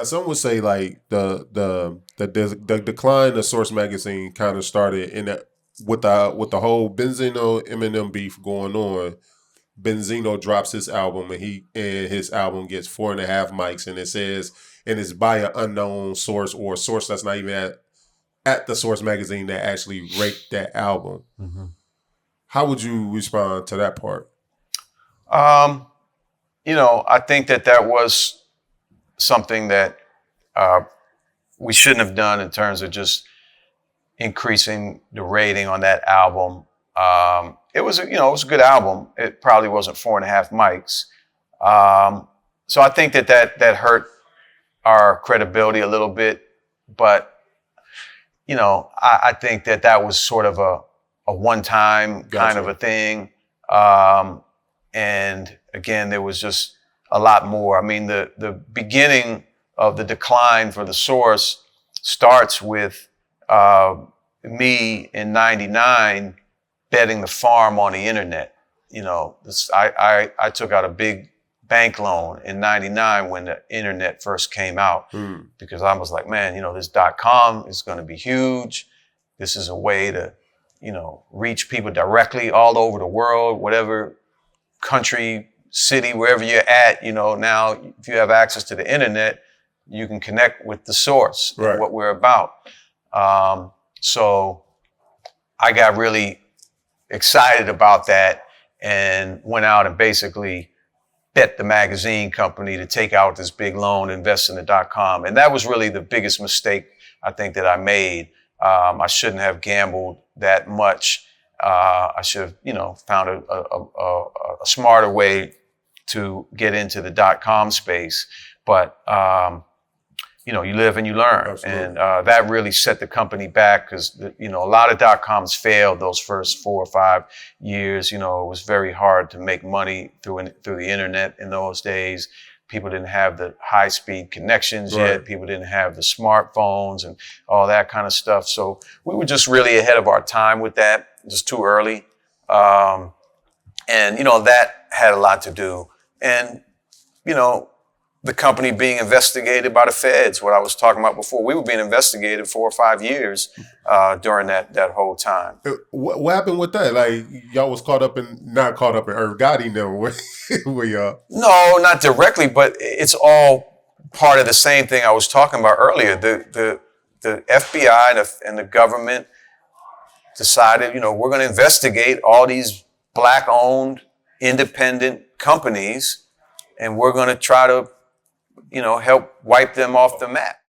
some would say like the decline of Source magazine kind of started in that with the whole Benzino Eminem beef going on. Benzino drops his album and his album gets 4.5 mics and it says and it's by an unknown source or a source that's not even at the Source magazine that actually raked that album. Mm-hmm. How would you respond to that part? I think that was something that we shouldn't have done in terms of just increasing the rating on that album. It was a good album. It probably wasn't 4.5 mics. So I think that hurt our credibility a little bit. But, I think that was sort of a one-time kind of a thing. And again, there was just a lot more. I mean, the beginning of the decline for the Source starts with me in '99 betting the farm on the internet. I took out a big bank loan in '99 when the internet first came out because I was like, man, this .com is going to be huge. This is a way to, reach people directly all over the world, whatever country, city, wherever you're at. Now if you have access to the internet, you can connect with the Source, right, what we're about. So I got really excited about that and went out and basically bet the magazine company to take out this big loan, invest in the .com. And that was really the biggest mistake I think that I made. I shouldn't have gambled that much. I should have, found a smarter way to get into the .com space. But, you live and you learn. Absolutely. And that really set the company back because, a lot of .coms failed those first 4 or 5 years. It was very hard to make money through the internet in those days. People didn't have the high-speed connections yet. People didn't have the smartphones and all that kind of stuff. So we were just really ahead of our time with that, just too early. And, that had a lot to do. And, the company being investigated by the feds, what I was talking about before. We were being investigated 4 or 5 years during that whole time. What happened with that? Like, y'all was not caught up in Irv Gotti now, where y'all? No, not directly, but it's all part of the same thing I was talking about earlier. The FBI and the government decided, we're going to investigate all these Black-owned, independent companies, and we're going to try to help wipe them off the map.